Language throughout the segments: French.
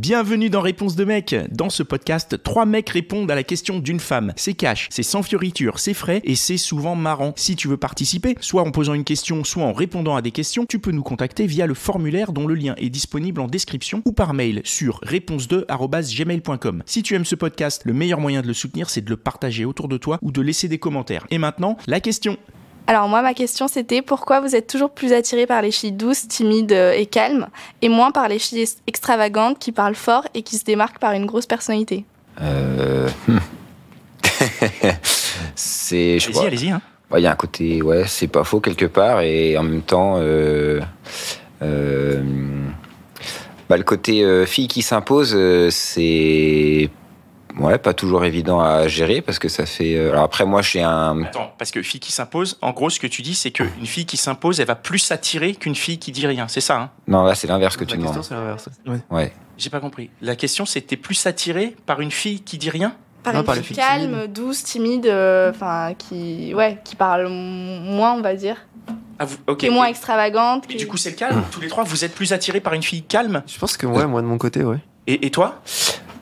Bienvenue dans Réponse de mec. Dans ce podcast, 3 mecs répondent à la question d'une femme. C'est cash, c'est sans fioriture, c'est frais et c'est souvent marrant. Si tu veux participer, soit en posant une question, soit en répondant à des questions, tu peux nous contacter via le formulaire dont le lien est disponible en description ou par mail sur réponse2@gmail.com. Si tu aimes ce podcast, le meilleur moyen de le soutenir, c'est de le partager autour de toi ou de laisser des commentaires. Et maintenant, la question. Alors moi, ma question c'était pourquoi vous êtes toujours plus attiré par les filles douces, timides et calmes, et moins par les filles extravagantes qui parlent fort et qui se démarquent par une grosse personnalité. C'est, Allez-y, hein. Il y a un côté, ouais, c'est pas faux quelque part, et en même temps, le côté fille qui s'impose, c'est pas toujours évident à gérer parce que ça fait. Alors après, moi, j'ai un. Attends, parce que fille qui s'impose, en gros, ce que tu dis, c'est qu'une fille qui s'impose, elle va plus s'attirer qu'une fille qui dit rien. C'est ça, hein? Non, là, c'est l'inverse que tu demandes. La question, c'est l'inverse. Ouais. J'ai pas compris. La question, c'était plus attiré par une fille qui dit rien? Par Non, une par les fille filles calme, timides. douce, timide, qui parle moins, on va dire. Ah, ok. Qui est moins extravagante. Mais du coup, c'est le calme. Tous les trois, vous êtes plus attirés par une fille calme? Je pense que moi de mon côté, ouais. Et toi?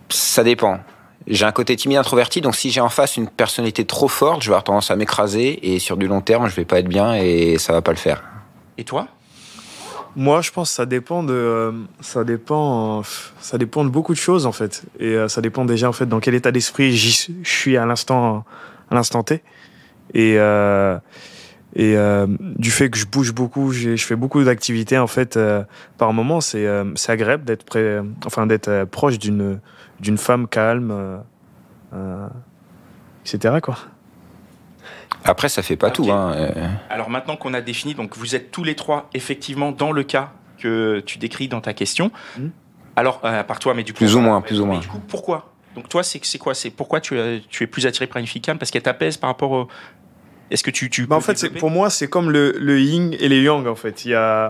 Ça dépend. J'ai un côté timide introverti, donc si j'ai en face une personnalité trop forte, je vais avoir tendance à m'écraser et sur du long terme, je vais pas être bien et ça va pas le faire. Et toi? Moi, je pense que ça dépend de beaucoup de choses en fait, et ça dépend déjà en fait dans quel état d'esprit je suis à l'instant T, et du fait que je bouge beaucoup, je fais beaucoup d'activités en fait. Par moment, c'est agréable d'être proche d'une femme calme, etc. quoi. Après, ça fait pas Ok. tout. Alors maintenant qu'on a défini, donc vous êtes tous les trois effectivement dans le cas que tu décris dans ta question. Alors, à part toi, mais du coup... Plus ou moins. Mais du coup, pourquoi? Donc toi, c'est quoi? C'est pourquoi tu es plus attiré par une fille calme? Parce qu'elle t'apaise par rapport au... Est-ce que tu En peux fait, développer? pour moi, c'est comme le yin et les yang, en fait. Je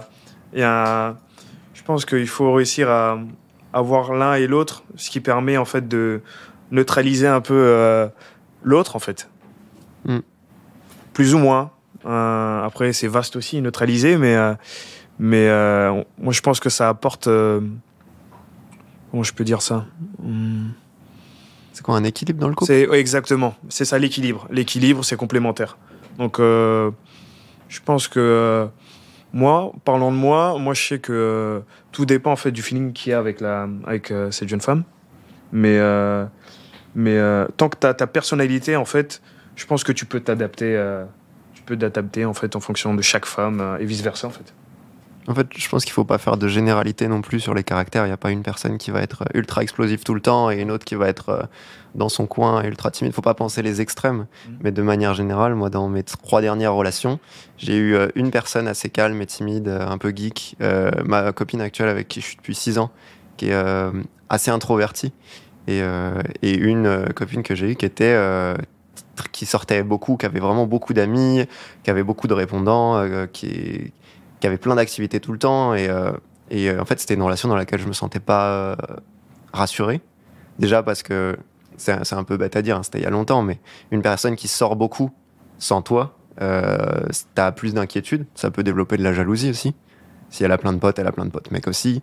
pense qu'il faut réussir à avoir l'un et l'autre, ce qui permet, en fait, de neutraliser un peu l'autre, en fait. Plus ou moins. Après, c'est vaste aussi, neutraliser, mais moi, je pense que ça apporte... comment je peux dire ça? C'est quoi, un équilibre dans le couple? Ouais, exactement. C'est ça, l'équilibre. L'équilibre, c'est complémentaire. Donc, je pense que parlant de moi, je sais que tout dépend en fait du feeling qu'il y a avec cette jeune femme. Mais tant que tu as ta personnalité, en fait, je pense que tu peux t'adapter. En fait en fonction de chaque femme et vice versa en fait. En fait, je pense qu'il faut pas faire de généralité non plus sur les caractères. Il n'y a pas une personne qui va être ultra explosive tout le temps et une autre qui va être dans son coin ultra timide. Il faut pas penser les extrêmes. Mais de manière générale, moi, dans mes 3 dernières relations, j'ai eu une personne assez calme et timide, un peu geek, ma copine actuelle avec qui je suis depuis 6 ans, qui est assez introvertie, et une copine que j'ai eue qui sortait beaucoup, qui avait vraiment beaucoup d'amis, qui avait beaucoup de répondants, qui avait plein d'activités tout le temps, et en fait c'était une relation dans laquelle je me sentais pas rassuré, déjà parce que c'est un peu bête à dire, hein, c'était il y a longtemps, mais une personne qui sort beaucoup sans toi, t'as plus d'inquiétude, ça peut développer de la jalousie aussi. Si elle a plein de potes, elle a plein de potes mecs aussi.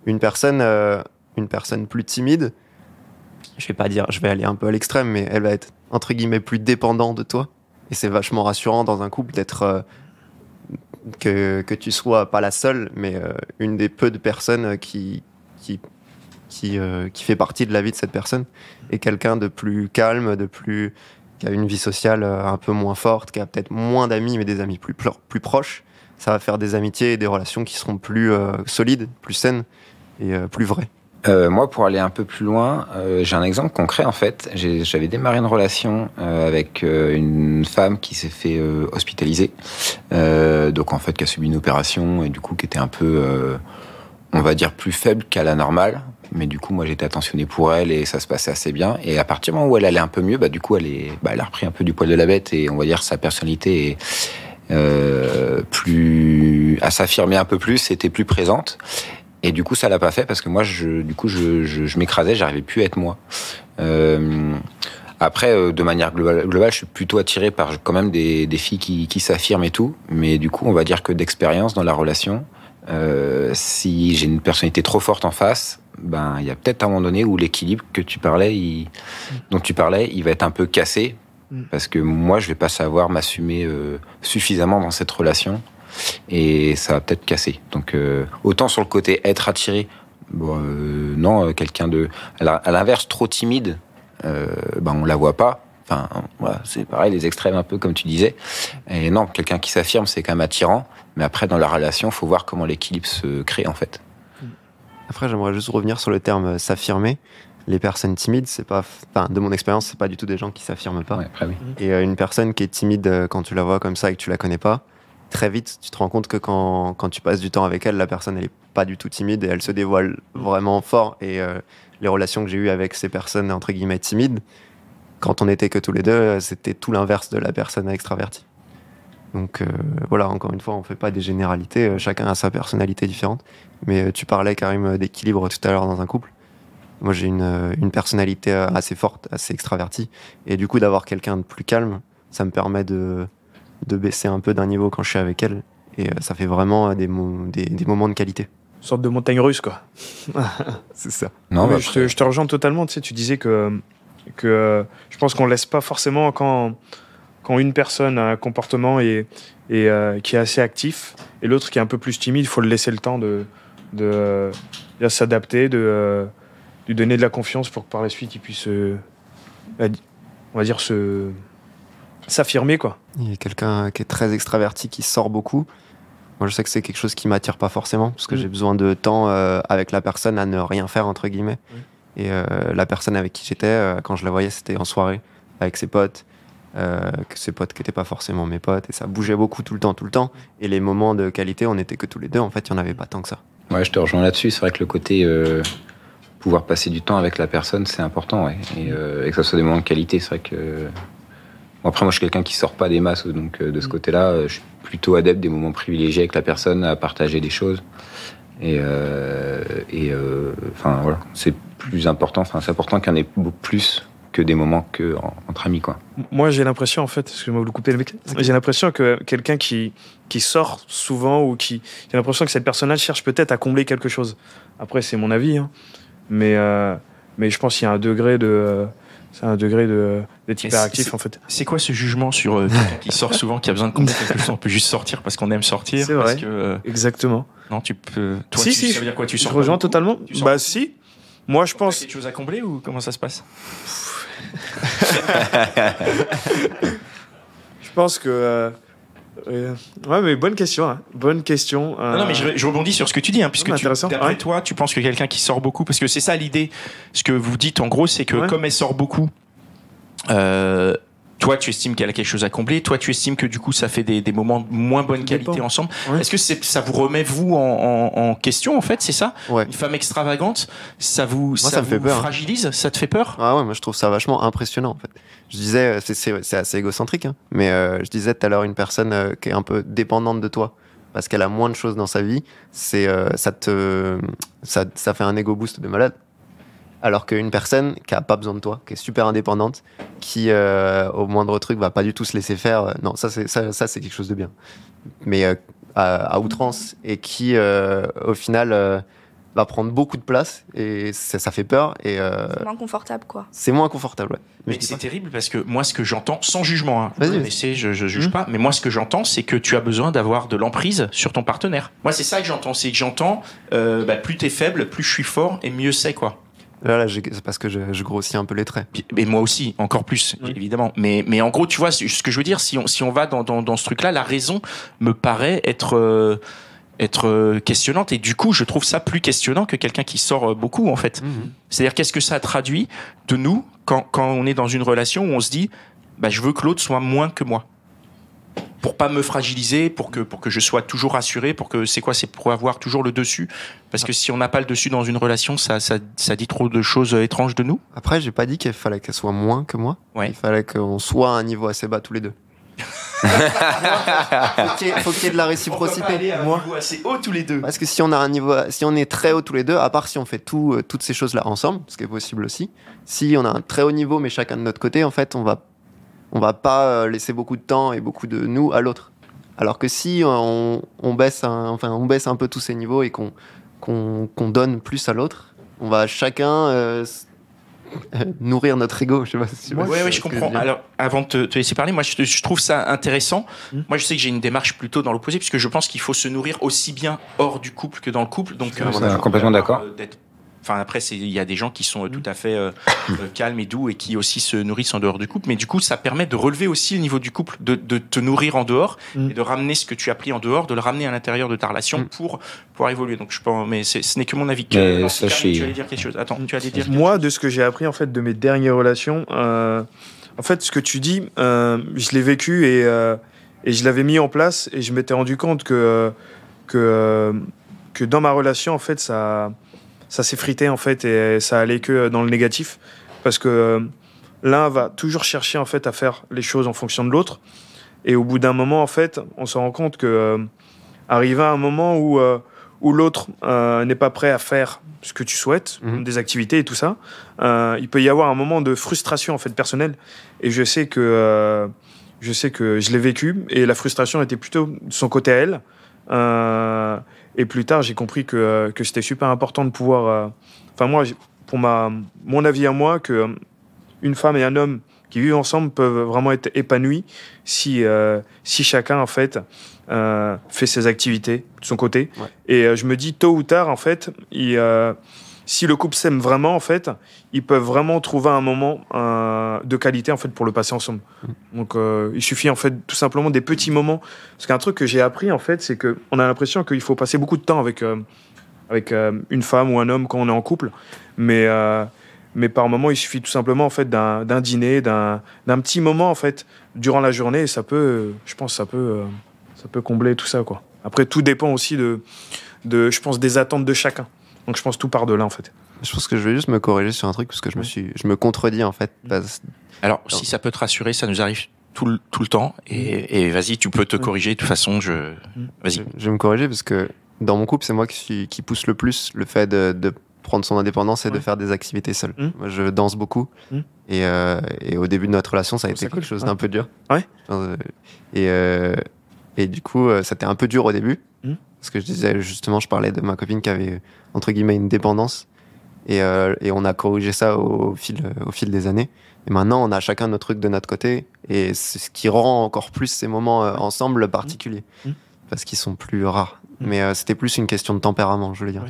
Une personne plus timide, je vais aller un peu à l'extrême, mais elle va être entre guillemets plus dépendante de toi, et c'est vachement rassurant dans un couple d'être que tu sois pas la seule, mais une des peu de personnes qui fait partie de la vie de cette personne, et quelqu'un de plus calme, qui a une vie sociale un peu moins forte, qui a peut-être moins d'amis, mais des amis plus proches. Ça va faire des amitiés et des relations qui seront plus solides, plus saines et plus vraies. Moi, pour aller un peu plus loin, j'ai un exemple concret en fait. J'avais démarré une relation avec une femme qui s'est fait hospitaliser, donc en fait qui a subi une opération et du coup qui était un peu, on va dire, plus faible qu'à la normale. Mais du coup, moi, j'étais attentionné pour elle et ça se passait assez bien. Et à partir du moment où elle allait un peu mieux, du coup, elle a repris un peu du poil de la bête et on va dire sa personnalité à s'affirmer un peu plus, était plus présente. Et du coup, ça l'a pas fait parce que moi, je m'écrasais, j'arrivais plus à être moi. Après, de manière globale, je suis plutôt attiré par quand même des filles qui s'affirment et tout. Mais du coup, on va dire que d'expérience dans la relation, Si j'ai une personnalité trop forte en face, ben il y a peut-être un moment donné où l'équilibre dont tu parlais, il va être un peu cassé, parce que moi je vais pas savoir m'assumer suffisamment dans cette relation, et ça va peut-être casser. Donc autant sur le côté être attiré, non, quelqu'un à l'inverse trop timide, on la voit pas. Enfin, voilà, c'est pareil, les extrêmes un peu comme tu disais. Et non, quelqu'un qui s'affirme, c'est quand même attirant. Mais après, dans la relation, il faut voir comment l'équilibre se crée, en fait. Après, j'aimerais juste revenir sur le terme s'affirmer. Les personnes timides, c'est pas, de mon expérience, c'est pas du tout des gens qui s'affirment pas. Ouais, après, oui. Et une personne qui est timide, quand tu la vois comme ça et que tu la connais pas, très vite, tu te rends compte que quand tu passes du temps avec elle, la personne, elle est pas du tout timide et elle se dévoile vraiment fort. Et les relations que j'ai eues avec ces personnes, entre guillemets, timides, quand on était que tous les deux, c'était tout l'inverse de la personne extravertie. Donc voilà, encore une fois, on fait pas des généralités, chacun a sa personnalité différente. Mais tu parlais, Karim, d'équilibre tout à l'heure dans un couple. Moi, j'ai une personnalité assez forte, assez extravertie. Et du coup, d'avoir quelqu'un de plus calme, ça me permet de baisser un peu d'un niveau quand je suis avec elle. Et ça fait vraiment des moments de qualité. Une sorte de montagne russe, quoi. C'est ça. Non, Mais je te rejoins totalement. Tu sais, tu disais que je pense qu'on laisse pas forcément quand une personne a un comportement et qui est assez actif et l'autre qui est un peu plus timide, il faut le laisser le temps de s'adapter, de lui donner de la confiance pour que par la suite il puisse, on va dire, s'affirmer, quoi. Il y a quelqu'un qui est très extraverti, qui sort beaucoup. Moi, je sais que c'est quelque chose qui m'attire pas forcément parce que j'ai besoin de temps avec la personne à ne rien faire, entre guillemets. Et la personne avec qui j'étais, quand je la voyais, c'était en soirée avec ses potes, ses potes qui n'étaient pas forcément mes potes, et ça bougeait beaucoup tout le temps. Et les moments de qualité, on n'était que tous les deux, en fait, il n'y en avait pas tant que ça. Ouais, je te rejoins là-dessus. C'est vrai que le côté pouvoir passer du temps avec la personne, c'est important, ouais. Et que ça soit des moments de qualité, c'est vrai que... Bon, après, moi, je suis quelqu'un qui sort pas des masses, donc de ce côté-là, je suis plutôt adepte des moments privilégiés avec la personne, à partager des choses. Et voilà, c'est plus important. Enfin, c'est important qu'il y en ait beaucoup plus que des moments entre amis, quoi. Moi, j'ai l'impression, en fait, excusez-moi de vous couper le mec, j'ai l'impression que quelqu'un qui sort souvent ou j'ai l'impression que cette personne-là cherche peut-être à combler quelque chose. Après, c'est mon avis, hein. Mais je pense qu'il y a un degré d'être hyperactif, en fait. C'est quoi ce jugement sur quelqu'un qui sort souvent, qui a besoin de combler quelque chose? On peut juste sortir parce qu'on aime sortir. C'est parce vrai, que, exactement. Non, tu peux... Toi, Si, ça veut dire quoi? Tu je sors rejoins pas beaucoup? totalement. Tu sors Bah pas si, moi je beaucoup? pense... T'as quelque chose à combler ou comment ça se passe? Je pense que... ouais, mais bonne question. Hein. Bonne question. Non, mais je rebondis sur ce que tu dis, hein, puisque intéressant. d'après toi, tu penses que quelqu'un qui sort beaucoup, parce que c'est ça l'idée, ce que vous dites en gros, c'est que comme elle sort beaucoup, toi tu estimes qu'elle a quelque chose à combler, toi tu estimes que du coup ça fait des moments de moins bonne qualité ensemble. Ouais. Est-ce que ça vous remet vous en question, en fait, c'est ça? Ouais. Une femme extravagante, ça me fait peur, fragilise, ça te fait peur? Ah ouais, moi je trouve ça vachement impressionnant, en fait. Je disais, c'est assez égocentrique, hein, mais je disais tout à l'heure, une personne qui est un peu dépendante de toi parce qu'elle a moins de choses dans sa vie, ça fait un ego boost de malade. Alors qu'une personne qui a pas besoin de toi, qui est super indépendante, qui au moindre truc va pas du tout se laisser faire, non, ça c'est quelque chose de bien. Mais à outrance, et qui au final va prendre beaucoup de place, et ça fait peur. Et c'est moins confortable, quoi. C'est moins confortable, ouais. Mais c'est terrible parce que moi, ce que j'entends, sans jugement, hein, vas-y. je juge pas, mais moi, ce que j'entends, c'est que tu as besoin d'avoir de l'emprise sur ton partenaire. Moi, c'est ça que j'entends, c'est que j'entends plus t'es faible, plus je suis fort, et mieux c'est, quoi. Là, c'est parce que je grossis un peu les traits. Et moi aussi, encore plus, évidemment. Mais en gros, tu vois, ce que je veux dire, si on va dans ce truc-là, la raison me paraît être questionnante. Et du coup, je trouve ça plus questionnant que quelqu'un qui sort beaucoup, en fait. C'est-à-dire, qu'est-ce que ça traduit de nous quand on est dans une relation où on se dit, je veux que l'autre soit moins que moi, pour pas me fragiliser, pour que je sois toujours rassuré, c'est pour avoir toujours le dessus, parce que si on n'a pas le dessus dans une relation, ça dit trop de choses étranges de nous. Après, j'ai pas dit qu'il fallait qu'elle soit moins que moi. Ouais. Il fallait qu'on soit à un niveau assez bas tous les deux. faut qu'il y ait de la réciprocité. On va pas aller à un niveau assez haut tous les deux. Parce que si on est très haut tous les deux, à part si on fait toutes ces choses-là ensemble, ce qui est possible aussi, si on a un très haut niveau mais chacun de notre côté, en fait, on va pas laisser beaucoup de temps et beaucoup de nous à l'autre. Alors que si on baisse un peu tous ces niveaux et qu'on donne plus à l'autre, on va chacun nourrir notre ego. Je sais pas si Oui, je comprends. Alors, avant de te laisser parler, moi, je trouve ça intéressant. Moi, je sais que j'ai une démarche plutôt dans l'opposé, puisque je pense qu'il faut se nourrir aussi bien hors du couple que dans le couple. Donc, complètement d'accord. Enfin, après, il y a des gens qui sont tout à fait calmes et doux et qui aussi se nourrissent en dehors du couple. Mais du coup, ça permet de relever aussi le niveau du couple, de te nourrir en dehors et de ramener ce que tu as pris en dehors, de le ramener à l'intérieur de ta relation pour pouvoir évoluer. Donc, je pense, mais ce n'est que mon avis. Tu allais dire quelque chose. Attends, tu allais dire. Moi, de ce que j'ai appris en fait de mes dernières relations, en fait, ce que tu dis, je l'ai vécu et je l'avais mis en place et je m'étais rendu compte que dans ma relation, en fait, ça s'effritait en fait et ça allait que dans le négatif parce que l'un va toujours chercher en fait à faire les choses en fonction de l'autre et au bout d'un moment en fait on se rend compte que arrivé à un moment où l'autre n'est pas prêt à faire ce que tu souhaites, des activités et tout ça, il peut y avoir un moment de frustration en fait personnelle et je sais que je l'ai vécu et la frustration était plutôt de son côté à elle. Et plus tard, j'ai compris que c'était super important de pouvoir... Enfin, moi, pour mon avis à moi, qu'une femme et un homme qui vivent ensemble peuvent vraiment être épanouis si chacun, en fait, fait ses activités de son côté. Ouais. Et je me dis, tôt ou tard, en fait, si le couple s'aime vraiment, en fait, ils peuvent vraiment trouver un moment de qualité, en fait, pour le passer ensemble. Donc, il suffit, en fait, tout simplement des petits moments. Parce qu'un truc que j'ai appris, en fait, c'est qu'on a l'impression qu'il faut passer beaucoup de temps avec une femme ou un homme quand on est en couple. Mais par moment, il suffit tout simplement, en fait, d'un dîner, d'un petit moment, en fait, durant la journée. Et ça peut, je pense, ça peut combler tout ça, quoi. Après, tout dépend aussi je pense, des attentes de chacun. Donc je pense tout part de là en fait. Je pense que je vais juste me corriger sur un truc parce que je me contredis en fait. Alors si ça peut te rassurer, ça nous arrive tout le temps et vas-y, tu peux te corriger. De toute façon, vas-y. Je vais me corriger parce que dans mon couple, c'est moi qui pousse le plus le fait de prendre son indépendance et de faire des activités seul. Moi, je danse beaucoup et au début de notre relation, ça a été quelque chose d'un peu dur. Ouais. Et du coup, c'était un peu dur au début. Parce que je disais, justement, je parlais de ma copine qui avait, entre guillemets, une dépendance. Et on a corrigé ça au fil des années. Et maintenant, on a chacun notre truc de notre côté. Et c'est ce qui rend encore plus ces moments ensemble particuliers. Parce qu'ils sont plus rares. Mais c'était plus une question de tempérament, je veux dire.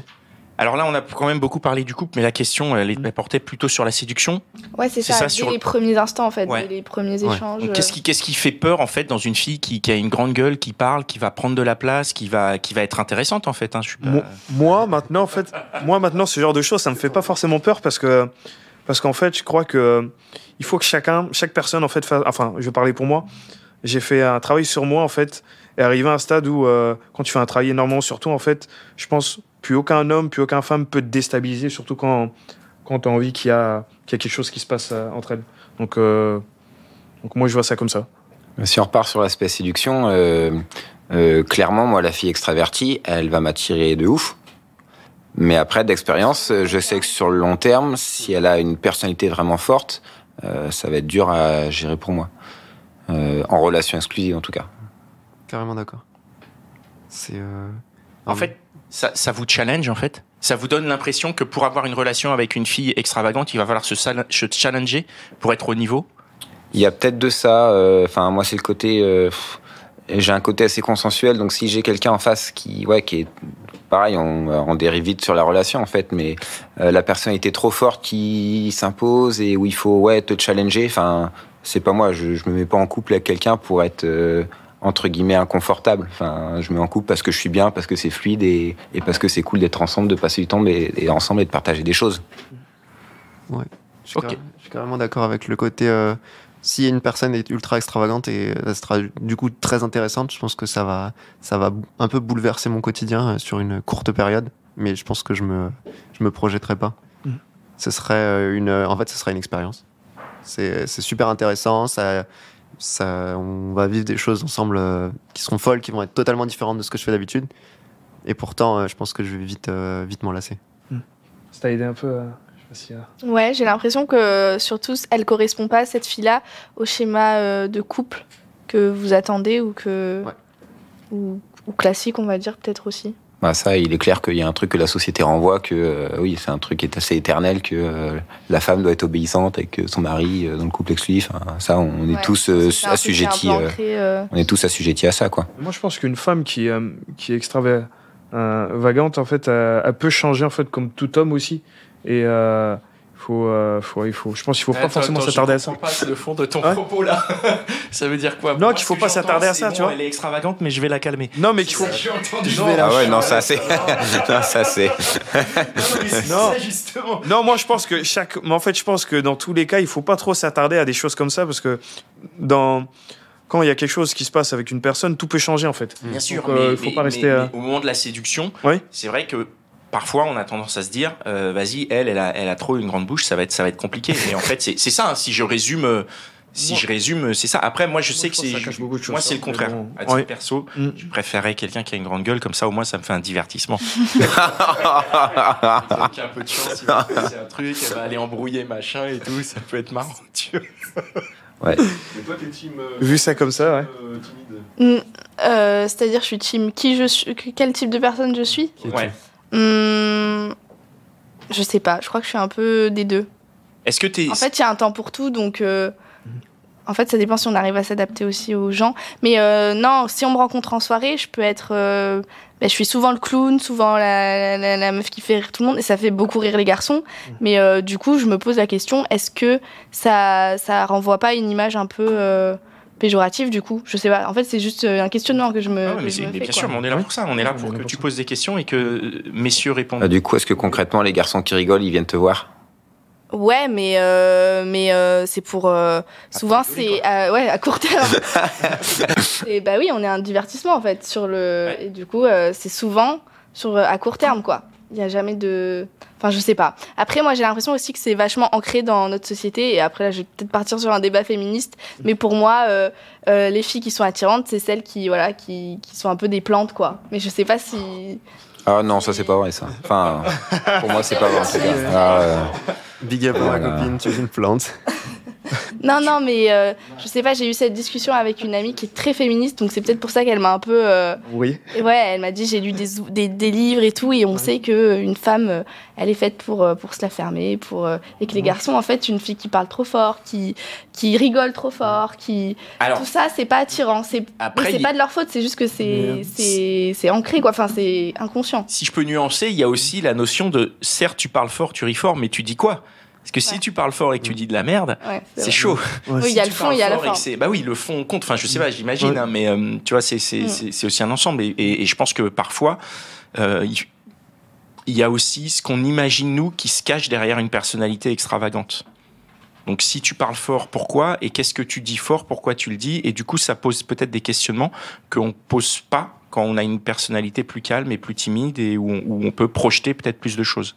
Alors là, on a quand même beaucoup parlé du couple, mais la question, elle portait plutôt sur la séduction. Ouais, c'est ça, dès les premiers instants, en fait, dès les premiers échanges. Donc, qu'est-ce qui fait peur, en fait, dans une fille qui a une grande gueule, qui parle, qui va prendre de la place, qui va être intéressante, en fait, hein, Moi, maintenant, ce genre de choses, ça me fait pas forcément peur parce qu'en fait, je crois que il faut que chaque personne, en fait, enfin, je vais parler pour moi. J'ai fait un travail sur moi, en fait, et arrivé à un stade où, quand tu fais un travail énormément sur toi, en fait, je pense plus aucun homme, plus aucune femme peut te déstabiliser, surtout quand tu as envie qu'il y a quelque chose qui se passe entre elles. Donc moi, je vois ça comme ça. Si on repart sur l'aspect séduction, clairement, moi, la fille extravertie, elle va m'attirer de ouf. Mais après, d'expérience, je sais que sur le long terme, si elle a une personnalité vraiment forte, ça va être dur à gérer pour moi. En relation exclusive, en tout cas. Carrément d'accord. En fait, ça vous challenge, en fait. Ça vous donne l'impression que pour avoir une relation avec une fille extravagante, il va falloir se challenger pour être au niveau. Il y a peut-être de ça. Enfin, moi, c'est le côté... j'ai un côté assez consensuel, donc si j'ai quelqu'un en face qui est... Pareil, on dérive vite sur la relation, en fait, mais la personnalité trop forte qui s'impose et où il faut te challenger, enfin, c'est pas moi. Je me mets pas en couple avec quelqu'un pour être... entre guillemets inconfortable. Enfin, je me mets en couple parce que je suis bien, parce que c'est fluide et parce que c'est cool d'être ensemble, de passer du temps et ensemble et de partager des choses. Ouais. Je suis carrément d'accord avec le côté si une personne est ultra extravagante et elle sera du coup très intéressante, je pense que ça va un peu bouleverser mon quotidien sur une courte période, mais je pense que je me projetterai pas. Ce serait ce serait une expérience. C'est super intéressant, on va vivre des choses ensemble qui seront folles, qui vont être totalement différentes de ce que je fais d'habitude. Et pourtant, je pense que je vais vite m'en lasser. Ça t'a aidé un peu Ouais, j'ai l'impression que surtout, elle correspond pas, cette fille-là, au schéma de couple que vous attendez ou que... Ouais. ou classique, on va dire, peut-être aussi. Bah ça, il est clair qu'il y a un truc que la société renvoie, que oui, c'est un truc qui est assez éternel, que la femme doit être obéissante et que son mari, dans le couple exclusif, ça, on est tous assujettis. On est tous assujettis à ça, quoi. Moi, je pense qu'une femme qui est extravagante, en fait, elle peut changer, en fait, comme tout homme aussi. Et je pense qu'il faut pas forcément s'attarder à ça. Je passe le fond de ton propos là. Ça veut dire quoi? Non, qu'il faut pas s'attarder à ça, tu vois. Elle est extravagante, mais je vais la calmer. Non, mais qu'il faut. Non, ça c'est. Non, ça c'est. Non, justement. Non, moi je pense que Mais en fait, je pense que dans tous les cas, il faut pas trop s'attarder à des choses comme ça parce que quand il y a quelque chose qui se passe avec une personne, tout peut changer en fait. Bien sûr. Donc, il faut pas rester. Mais au moment de la séduction, c'est vrai que. Parfois, on a tendance à se dire, vas-y, elle a trop une grande bouche, ça va être compliqué. Et en fait, c'est ça. Hein, si je résume, c'est ça. Après, moi, je sais que c'est le contraire. À titre perso, je préférerais quelqu'un qui a une grande gueule, comme ça, au moins, ça me fait un divertissement. Qui a un peu de chance, c'est un truc, elle va aller embrouiller machin et tout, ça peut être marrant, tu vois. Ouais. Mais toi, t'es team. Vu ça comme ça, ouais. Timide. C'est-à-dire, je suis team quel type de personne je suis? Ouais. Je sais pas, je crois que je suis un peu des deux. Est-ce que t'es... En fait, il y a un temps pour tout, donc en fait, ça dépend si on arrive à s'adapter aussi aux gens. Mais non, si on me rencontre en soirée, je peux être... je suis souvent le clown, souvent la meuf qui fait rire tout le monde, et ça fait beaucoup rire les garçons. Mais du coup, je me pose la question, est-ce que ça renvoie pas une image un peu... péjoratif du coup, je sais pas. En fait, c'est juste un questionnement que je me. Mais bien sûr, mais on est là pour ça. On est là pour que tu poses des questions et que messieurs répondent. Du coup, est-ce que concrètement, les garçons qui rigolent, ils viennent te voir? Ouais, mais c'est pour souvent c'est à court terme. Et bah oui, on est un divertissement en fait sur le et du coup c'est souvent à court terme quoi. Il y a jamais de je sais pas. Après moi j'ai l'impression aussi que c'est vachement ancré dans notre société et après là je vais peut-être partir sur un débat féministe, mais pour moi les filles qui sont attirantes, c'est celles qui sont un peu des plantes quoi. Mais je sais pas si Ah non, ça c'est pas vrai ça. Enfin, pour moi c'est pas vrai en tout cas. Big up à ma copine, tu es une plante. Non, mais je sais pas, j'ai eu cette discussion avec une amie qui est très féministe, donc c'est peut-être pour ça qu'elle m'a un peu... Oui. Ouais, elle m'a dit, j'ai lu des livres et tout, et on sait qu'une femme, elle est faite pour se la fermer, et que les garçons, en fait, une fille qui parle trop fort, qui rigole trop fort, Alors, tout ça, c'est pas attirant. Après, c'est pas de leur faute, c'est juste que c'est ancré, quoi. Enfin, c'est inconscient. Si je peux nuancer, il y a aussi la notion de, certes, tu parles fort, tu ris fort, mais tu dis quoi? Parce que si tu parles fort et que tu dis de la merde, c'est chaud. Oui, il y a le fond, il y a la forme. Bah oui, le fond compte. Enfin, je sais pas, j'imagine, hein, mais tu vois, c'est aussi un ensemble. Et je pense que parfois, il y a aussi ce qu'on imagine, nous, qui se cache derrière une personnalité extravagante. Donc, si tu parles fort, pourquoi? Et qu'est-ce que tu dis fort? Pourquoi tu le dis? Et du coup, ça pose peut-être des questionnements qu'on ne pose pas quand on a une personnalité plus calme et plus timide et où on peut projeter peut-être plus de choses.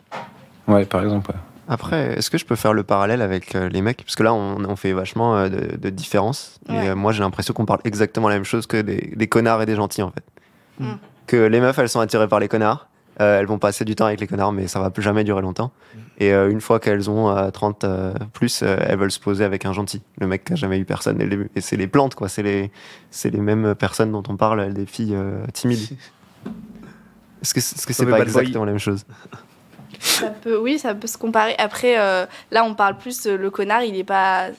Ouais, par exemple, ouais. Après, est-ce que je peux faire le parallèle avec les mecs? Parce que là, on fait vachement de différences. Ouais. Et moi, j'ai l'impression qu'on parle exactement la même chose que des connards et des gentils, en fait. Que les meufs, elles sont attirées par les connards. Elles vont passer du temps avec les connards, mais ça va plus jamais durer longtemps. Et une fois qu'elles ont 30 plus, elles veulent se poser avec un gentil. Le mec qui n'a jamais eu personne. Et c'est les plantes, quoi. C'est les mêmes personnes dont on parle, des filles timides. Est-ce que c'est pas exactement la même chose? Ça peut se comparer. Après, là, on parle plus, le connard, il est pas...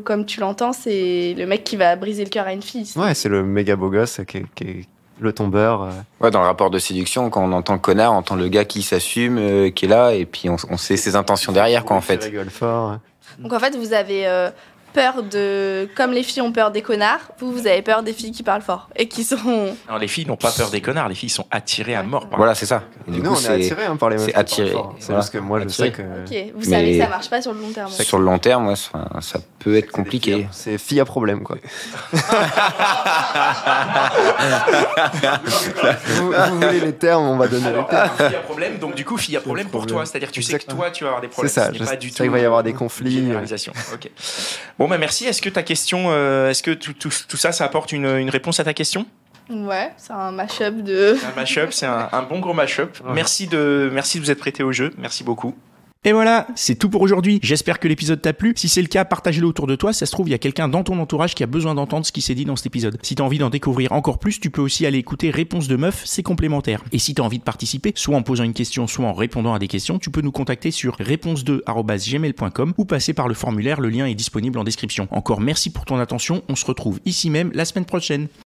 comme tu l'entends, c'est le mec qui va briser le cœur à une fille. Ouais, c'est le méga beau gosse qui est le tombeur. Ouais, dans le rapport de séduction, quand on entend connard, on entend le gars qui s'assume, qui est là, et puis on sait ses intentions derrière, quoi, en fait. Qui rigole fort. Donc en fait, vous avez peur de... Comme les filles ont peur des connards, vous avez peur des filles qui parlent fort et qui sont... Alors, les filles n'ont pas peur des connards, les filles sont attirées à mort par Voilà, c'est ça. Et Nous, on est attirés par les meufs. C'est attiré. C'est juste que moi, je sais que... Ok, vous savez que ça marche pas sur le long terme. Sur le long terme, ouais, ça peut être compliqué. C'est fille à problème, quoi. vous voulez les termes, on va donner les termes. Fille à problème, donc du coup, fille à problème pour toi. C'est-à-dire, tu sais que toi, tu vas avoir des problèmes. C'est ça, ce n'est pas du tout qu'il va y avoir des conflits. Généralisation. Ok. Bon, bah merci. Est-ce que ta question, est-ce que tout ça apporte une réponse à ta question? Ouais, c'est un mash-up de... Un mash-up, c'est un bon gros mash-up. Ouais. Merci de vous être prêté au jeu. Merci beaucoup. Et voilà, c'est tout pour aujourd'hui. J'espère que l'épisode t'a plu. Si c'est le cas, partage-le autour de toi. Ça se trouve, il y a quelqu'un dans ton entourage qui a besoin d'entendre ce qui s'est dit dans cet épisode. Si t'as envie d'en découvrir encore plus, tu peux aussi aller écouter Réponse de Meuf, c'est complémentaire. Et si t'as envie de participer, soit en posant une question, soit en répondant à des questions, tu peux nous contacter sur réponse2@gmail.com ou passer par le formulaire, le lien est disponible en description. Encore merci pour ton attention, on se retrouve ici même la semaine prochaine.